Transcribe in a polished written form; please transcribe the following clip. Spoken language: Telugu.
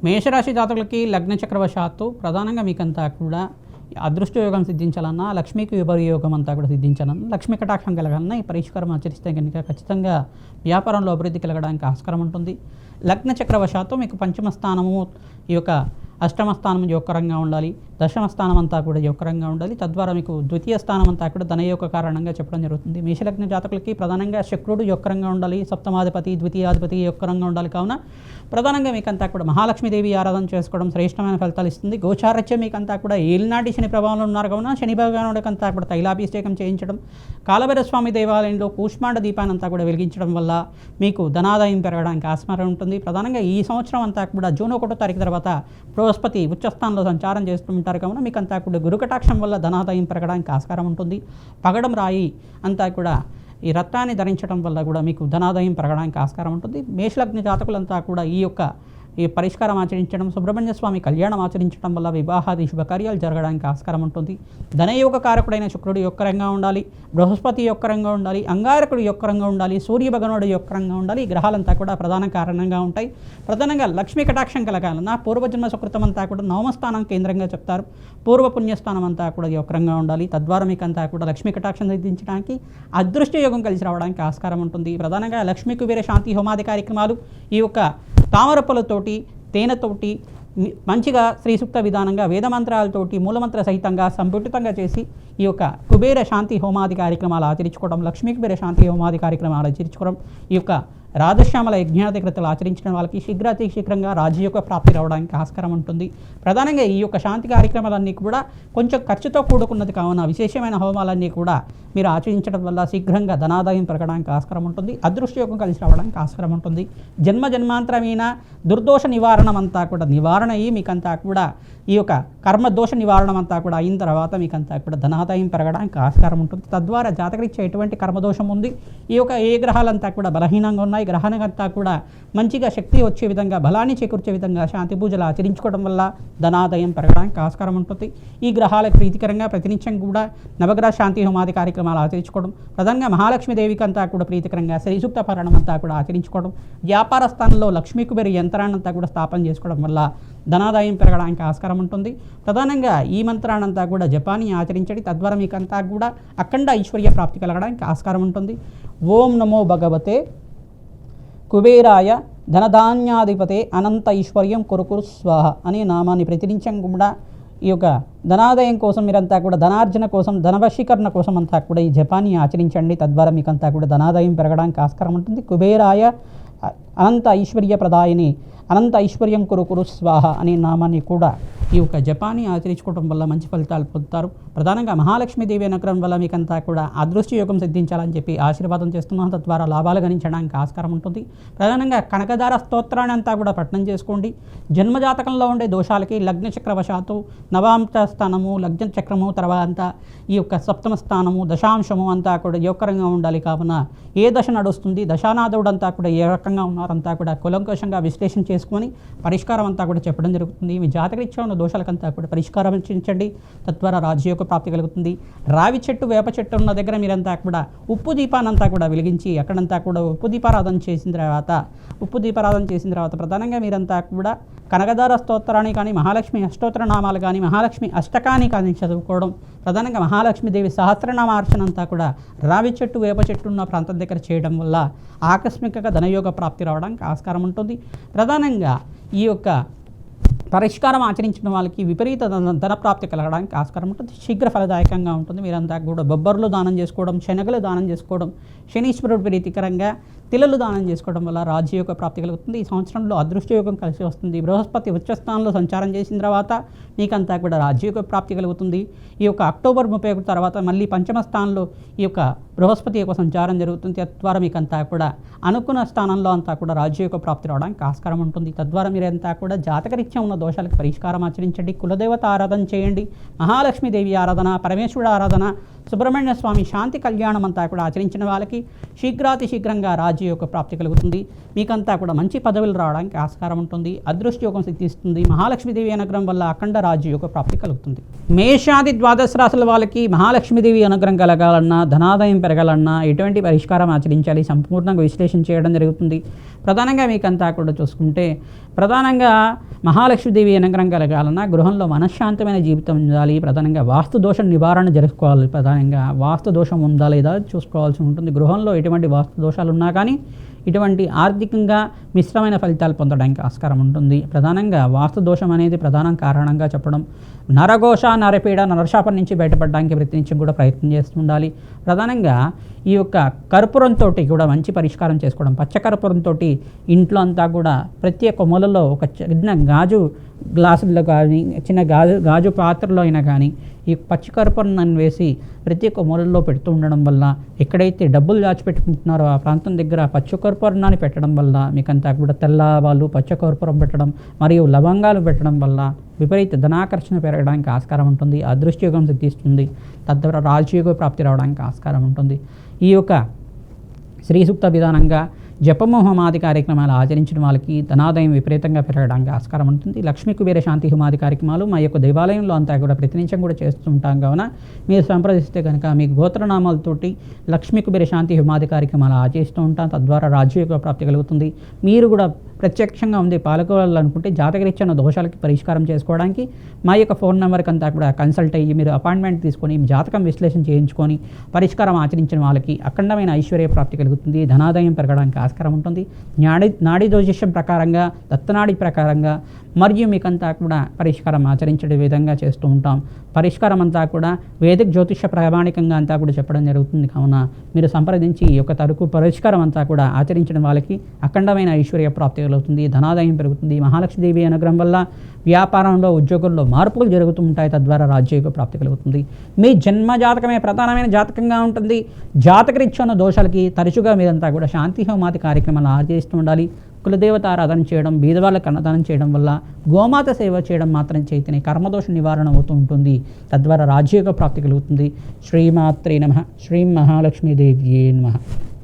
మేషరాశి జాతకులకి లగ్న చక్రవశాత్తు ప్రధానంగా మీకంతా కూడా అదృష్ట యోగం సిద్ధించాలన్నా లక్ష్మీకి విపర్యోగం అంతా కూడా సిద్ధించాలన్నా లక్ష్మీ కటాక్షం కలగాలన్నా ఈ పరిష్కారం ఆచరిస్తే కనుక ఖచ్చితంగా వ్యాపారంలో అభివృద్ధి కలగడానికి ఆస్కారం ఉంటుంది. లగ్న చక్రవశాత్తు మీకు పంచమ స్థానము ఈ యొక్క అష్టమ స్థానం యోగకరంగా ఉండాలి, దశమ స్థానం అంతా కూడా యోగకరంగా ఉండాలి. తద్వారా మీకు ద్వితీయ స్థానం అంతా కూడా ధనయోగ కారణంగా చెప్పడం జరుగుతుంది. మేషలగ్న జాతకులకి ప్రధానంగా శుక్రుడు యోగకరంగా ఉండాలి, సప్తమాధిపతి ద్వితీయాధిపతి యోగకరంగా ఉండాలి. కావున ప్రధానంగా మీకంతా కూడా మహాలక్ష్మీదేవి ఆరాధన చేసుకోవడం శ్రేష్టమైన ఫలితాలు ఇస్తుంది. గోచారత్యం మీకంతా కూడా ఏలినాటి శని ప్రభావంలో ఉన్నారు కావున శని భగవానుడికంతా కూడా తైలాభిషేకం చేయించడం, కాలభైరవ స్వామి దేవాలయంలో కూష్మాండ దీపాన్ని అంతా కూడా వెలిగించడం వల్ల మీకు ధనాదాయం పెరగడానికి ఆస్కారం ఉంటుంది. ప్రధానంగా ఈ సంవత్సరం అంతా కూడా జూన్ 1వ తారీఖు తర్వాత బృహస్పతి ఉచ్చస్థానంలో సంచారం చేస్తూ ఉంటారు కావున మీకు అంతా కూడా గురుకటాక్షం వల్ల ధనాదాయం పెరగడానికి ఆస్కారం ఉంటుంది. పగడం రాయి అంతా కూడా ఈ రత్నాన్ని ధరించడం వల్ల కూడా మీకు ధనాదాయం పెరగడానికి ఆస్కారం ఉంటుంది. మేషలగ్న జాతకులంతా కూడా ఈ పరిష్కారం ఆచరించడం, సుబ్రహ్మణ్య స్వామి కళ్యాణం ఆచరించడం వల్ల వివాహాది శుభకార్యాలు జరగడానికి ఆస్కారం ఉంటుంది. ధనయోగ కారకుడైన శుక్రుడు యొక్కరంగా ఉండాలి, బృహస్పతి యొక్కరంగా ఉండాలి, అంగారకుడు యొక్కరంగా ఉండాలి, సూర్య భగవానుడు యొక్కరంగా ఉండాలి. ఈ గ్రహాలంతా కూడా ప్రధాన కారణంగా ఉంటాయి. ప్రధానంగా లక్ష్మీ కటాక్షం కలగాలన్నా పూర్వజన్మ సుకృతం అంతా కూడా నవమస్థానం కేంద్రంగా చెప్తారు. పూర్వపుణ్యస్థానం అంతా కూడా యొక్కరంగా ఉండాలి. తద్వారా మీకంతా కూడా లక్ష్మీ కటాక్షం సిద్ధించడానికి అదృష్ట యోగం కలిసి రావడానికి ఆస్కారం ఉంటుంది. ప్రధానంగా లక్ష్మీ కుబేర శాంతి హోమాది కార్యక్రమాలు ఈ యొక్క తామరపలతోటి తేనెతోటి మంచిగా శ్రీ సూక్త విధానంగా వేదమంత్రాలతోటి మూలమంత్ర సహితంగా సంపుటితంగా చేసి ఈ యొక్క కుబేర శాంతి హోమాది కార్యక్రమాలు ఆచరించుకోవడం, లక్ష్మీ కుబేర శాంతి హోమాది కార్యక్రమాలు ఆచరించుకోవడం, ఈ యొక్క రాజశ్యామల యజ్ఞాది కృతులు ఆచరించిన వాళ్ళకి శీఘ్రంగా రాజయోగ ప్రాప్తి రావడానికి ఆస్కారం ఉంటుంది. ప్రధానంగా ఈ యొక్క శాంతి కార్యక్రమాలన్నీ కూడా కొంచెం ఖర్చుతో కూడుకున్నది కావున విశేషమైన హోమాలన్నీ కూడా మీరు ఆచరించడం వల్ల శీఘ్రంగా ధనాదాయం పెరగడానికి ఆస్కారం ఉంటుంది. అదృష్టయోగం కలిసి రావడానికి ఆస్కారం ఉంటుంది. జన్మాంతరమైన దుర్దోష నివారణం అంతా కూడా నివారణ అయ్యి మీకంతా కూడా ఈ యొక్క కర్మదోష నివారణం అంతా కూడా అయిన తర్వాత మీకంతా కూడా ధనాదాయం పెరగడానికి ఆస్కారం ఉంటుంది. తద్వారా జాతకరీత్యా ఎటువంటి కర్మదోషం ఉంది, ఈ యొక్క ఏ గ్రహాలంతా కూడా బలహీనంగా ఉన్నాయి, గ్రహానికంతా కూడా మంచిగా శక్తి వచ్చే విధంగా బలాన్ని చేకూర్చే విధంగా శాంతి పూజలు ఆచరించుకోవడం వల్ల ధనాదాయం పెరగడానికి ఆస్కారం ఉంటుంది. ఈ గ్రహాలకు ప్రీతికరంగా ప్రతినిత్యం కూడా నవగ్రహ శాంతి హోమాది కార్యక్రమాలు ఆచరించుకోవడం, ప్రధానంగా మహాలక్ష్మీదేవికి అంతా కూడా ప్రీతికరంగా శ్రీ సూక్త పారాయణం అంతా కూడా ఆచరించుకోవడం, వ్యాపార స్థానంలో లక్ష్మీ కుబేర యంత్రాన్ని అంతా కూడా స్థాపన చేసుకోవడం వల్ల ధనాదాయం పెరగడానికి ఆస్కారం ఉంటుంది. ప్రధానంగా ఈ మంత్రాన్నంతా కూడా జపాన్ని ఆచరించండి. తద్వారా మీకంతా కూడా అఖండ ఐశ్వర్య ప్రాప్తి కలగడానికి ఆస్కారం ఉంటుంది. ఓం నమో భగవతే కుబేరాయ ధనధాన్యాధిపతే అనంత ఐశ్వర్యం కురుకురు స్వాహ అనే నామాన్ని ప్రతినిత్యం కూడా ఈ యొక్క ధనాదాయం కోసం మీరంతా కూడా ధనార్జన కోసం ధనవశీకరణ కోసం అంతా కూడా ఈ జపాన్ని ఆచరించండి. తద్వారా మీకంతా కూడా ధనాదాయం పెరగడానికి ఆస్కారం ఉంటుంది. కుబేరాయ అనంత ఐశ్వర్య ప్రదాయని అనంత ఐశ్వర్యం కురుకురు స్వాహ అనే నామాన్ని కూడా ఈ యొక్క జపాన్ని ఆచరించుకోవడం వల్ల మంచి ఫలితాలు పొందుతారు. ప్రధానంగా మహాలక్ష్మీదేవి అనుగ్రహం వల్ల మీకంతా కూడా అదృష్ట యోగం సిద్ధించాలని చెప్పి ఆశీర్వాదం చేస్తున్నాం. తద్వారా లాభాలు గణించడానికి ఆస్కారం ఉంటుంది. ప్రధానంగా కనకదార స్తోత్రాన్ని అంతా కూడా పఠనం చేసుకోండి. జన్మజాతకంలో ఉండే దోషాలకి లగ్న చక్రవశాత్తు నవాంశ స్థానము, లగ్న చక్రము, తర్వాత ఈ యొక్క సప్తమ స్థానము, దశాంశము అంతా కూడా యోగకరంగా ఉండాలి. కావున ఏ దశ నడుస్తుంది, దశానాథుడు అంతా కూడా ఏ రకంగా ఉన్నారంతా కూడా కులంకోశంగా విశ్లేషణ చేసుకొని పరిష్కారం అంతా కూడా చెప్పడం జరుగుతుంది. మీ జాతకరీత్యా ఉన్న దోషాలకంతా కూడా పరిష్కారం ఇచ్చించండి. తద్వారా రాజయోగ ప్రాప్తి కలుగుతుంది. రావి చెట్టు, వేప చెట్టు ఉన్న దగ్గర మీరంతా కూడా ఉప్పు దీపానంతా కూడా వెలిగించి అక్కడంతా కూడా ఉప్పు దీపారాధన చేసిన తర్వాత ప్రధానంగా మీరంతా కూడా కనకదార స్తోత్రాన్ని కానీ, మహాలక్ష్మి అష్టోత్తర నామాలు కానీ, మహాలక్ష్మి అష్టకాన్ని కానీ చదువుకోవడం, ప్రధానంగా మహాలక్ష్మీదేవి సహస్రనామార్చన అంతా కూడా రావి చెట్టు, వేప చెట్టు ఉన్న ప్రాంతం దగ్గర చేయడం వల్ల ఆకస్మికంగా ధనయోగ ప్రాప్తి రావడానికి ఆస్కారం ఉంటుంది. ప్రధానంగా ఈ యొక్క పరిష్కారం ఆచరించిన వాళ్ళకి విపరీత ధనప్రాప్తి కలగడానికి ఆస్కారం ఉంటుంది. శీఘ్ర ఫలదాయకంగా ఉంటుంది. మీరంతా కూడా బొబ్బర్లు దానం చేసుకోవడం, శనగలు దానం చేసుకోవడం, శనీశ్వరుడు ప్రీతికరంగా తిలలు దానం చేసుకోవడం వల్ల రాజ్యయోగ ప్రాప్తి కలుగుతుంది. ఈ సంవత్సరంలో అదృష్టయోగం కలిసి వస్తుంది. బృహస్పతి ఉచ్చస్థానంలో సంచారం చేసిన తర్వాత మీకంతా కూడా రాజ్యయోగ ప్రాప్తి కలుగుతుంది. ఈ యొక్క అక్టోబర్ 31 తర్వాత మళ్ళీ పంచమ స్థానంలో ఈ యొక్క బృహస్పతి యొక్క సంచారం జరుగుతుంది. తద్వారా మీకంతా కూడా అనుకున్న స్థానంలో అంతా కూడా రాజ్యయోగ ప్రాప్తి రావడానికి ఆస్కారం ఉంటుంది. తద్వారా మీరంతా కూడా జాతకరీత్యా ఉన్న దోషాలకు పరిష్కారం ఆచరించండి. కులదేవత ఆరాధన చేయండి. మహాలక్ష్మీదేవి ఆరాధన, పరమేశ్వరుడు ఆరాధన, సుబ్రహ్మణ్య స్వామి శాంతి కళ్యాణం అంతా కూడా ఆచరించిన వాళ్ళకి శీఘ్రంగా రాజ్యయోగ ప్రాప్తి కలుగుతుంది. మీకంతా కూడా మంచి పదవులు రావడానికి ఆస్కారం ఉంటుంది. అదృష్టయోగం సిద్ధిస్తుంది. మహాలక్ష్మీదేవి అనుగ్రహం వల్ల అఖండ రాజ్యయోగ ప్రాప్తి కలుగుతుంది. మేషాది ద్వాదశ రాశుల వాళ్ళకి మహాలక్ష్మీదేవి అనుగ్రహం కలగాలన్నా, ధనాదాయం పెరగాలన్నా ఎటువంటి పరిష్కారం ఆచరించాలి సంపూర్ణంగా విశ్లేషణ చేయడం జరుగుతుంది. ప్రధానంగా మీకంతా కూడా చూసుకుంటే ప్రధానంగా మహాలక్ష్మీదేవి అనుగ్రహం కలగాలన్నా గృహంలో మనశ్శాంతమైన జీవితం ఉండాలి. ప్రధానంగా వాస్తు దోషం నివారణ జరుపుకోవాలి. ప్రధానంగా వాస్తు దోషం ఉందా లేదా చూసుకోవాల్సి ఉంటుంది. గృహంలో ఎటువంటి వాస్తు దోషాలు ఉన్నా కానీ ఇటువంటి ఆర్థికంగా మిశ్రమైన ఫలితాలు పొందడానికి ఆస్కారం ఉంటుంది. ప్రధానంగా వాస్తు దోషం అనేది ప్రధాన కారణంగా చెప్పడం, నరఘోష, నరపీడ, నరశాపం నుంచి బయటపడడానికి ప్రతి నుంచి కూడా ప్రయత్నం చేస్తూ ఉండాలి. ప్రధానంగా ఈ యొక్క కర్పూరంతో కూడా మంచి పరిష్కారం చేసుకోవడం. పచ్చ కర్పూరంతో ఇంట్లో అంతా కూడా ప్రతి ఒక్క మూలలో ఒక చిన్న గాజు గ్లాసుల్లో కానీ చిన్న గాజు పాత్రలో అయినా కానీ ఈ పచ్చి కర్పూరాన్ని వేసి ప్రతి ఒక్క మూలల్లో పెడుతూ ఉండడం వల్ల, ఎక్కడైతే డబ్బులు దాచిపెట్టుకుంటున్నారో ఆ ప్రాంతం దగ్గర పచ్చ కర్పూరాన్ని పెట్టడం వల్ల మీకంతా కూడా తెల్ల ఆవాలు, పచ్చ కర్పూరం పెట్టడం మరియు లవంగాలు పెట్టడం వల్ల విపరీత ధనాకర్షణ పెరగడానికి ఆస్కారం ఉంటుంది. అదృష్టయోగం సిద్ధిస్తుంది. తద్వారా రాజయోగ ప్రాప్తి రావడానికి ఆస్కారం ఉంటుంది. ఈ యొక్క శ్రీ సూక్త విధానంగా జపమోహమాది కార్యక్రమాలు ఆచరించిన వాళ్ళకి ధనాదాయం విపరీతంగా పెరగడానికి ఆస్కారం ఉంటుంది. లక్ష్మీ కుబేర శాంతి హోమాది కార్యక్రమాలు మా యొక్క దేవాలయంలో అంతా కూడా ప్రతినిత్యం కూడా చేస్తుంటాం. కావున మీరు సంప్రదిస్తే కనుక మీకు గోత్రనామాలతోటి లక్ష్మీ కుబేర శాంతి హోమాది కార్యక్రమాలు ఆచరిస్తూ ఉంటాం. తద్వారా రాజ్యయోగ ప్రాప్తి కలుగుతుంది. మీరు కూడా ప్రత్యక్షంగా ఉంది పాల్గొనాలనుకుంటే జాతకరీత్యా దోషాలకి పరిష్కారం చేసుకోవడానికి మా యొక్క ఫోన్ నెంబర్కి అంతా కూడా కన్సల్ట్ అయ్యి మీరు అపాయింట్మెంట్ తీసుకొని జాతకం విశ్లేషణ చేయించుకొని పరిష్కారం ఆచరించిన వాళ్ళకి అఖండమైన ఐశ్వర్య ప్రాప్తి కలుగుతుంది. ధనాదాయం పెరగడానికి ఆస్కారం ఉంటుంది. నాడీ జ్యోతిష్యం ప్రకారంగా, దత్తనాడి ప్రకారంగా మరియు మీకంతా కూడా పరిష్కారం ఆచరించే విధంగా చేస్తూ ఉంటాం. పరిష్కారం అంతా కూడా వేదిక జ్యోతిష ప్రామాణికంగా అంతా కూడా చెప్పడం జరుగుతుంది. కావున మీరు సంప్రదించి ఈ యొక్క తరకు పరిష్కారం అంతా కూడా ఆచరించడం వాళ్ళకి అఖండమైన ఐశ్వర్య ప్రాప్తి కలుగుతుంది. ధనాదాయం పెరుగుతుంది. మహాలక్ష్మీదేవి అనుగ్రహం వల్ల వ్యాపారంలో, ఉద్యోగంలో మార్పులు జరుగుతూ ఉంటాయి. తద్వారా రాజ్యయోగ ప్రాప్తి కలుగుతుంది. మీ జన్మ జాతకమే ప్రధానమైన జాతకంగా ఉంటుంది. జాతకరీత్యా ఉన్న దోషాలకి తరచుగా మీరంతా కూడా శాంతి హోమాది కార్యక్రమాలు ఆచరిస్తూ ఉండాలి. కులదేవత ఆరాధన చేయడం, బీదవాళ్ళకు అన్నదానం చేయడం వల్ల, గోమాత సేవ చేయడం మాత్రం చేతనే కర్మదోష నివారణ అవుతూ ఉంటుంది. తద్వారా రాజ్యయోగ ప్రాప్తి కలుగుతుంది. శ్రీమాత్రే నమః. శ్రీ మహాలక్ష్మీదేవ్యే నమః.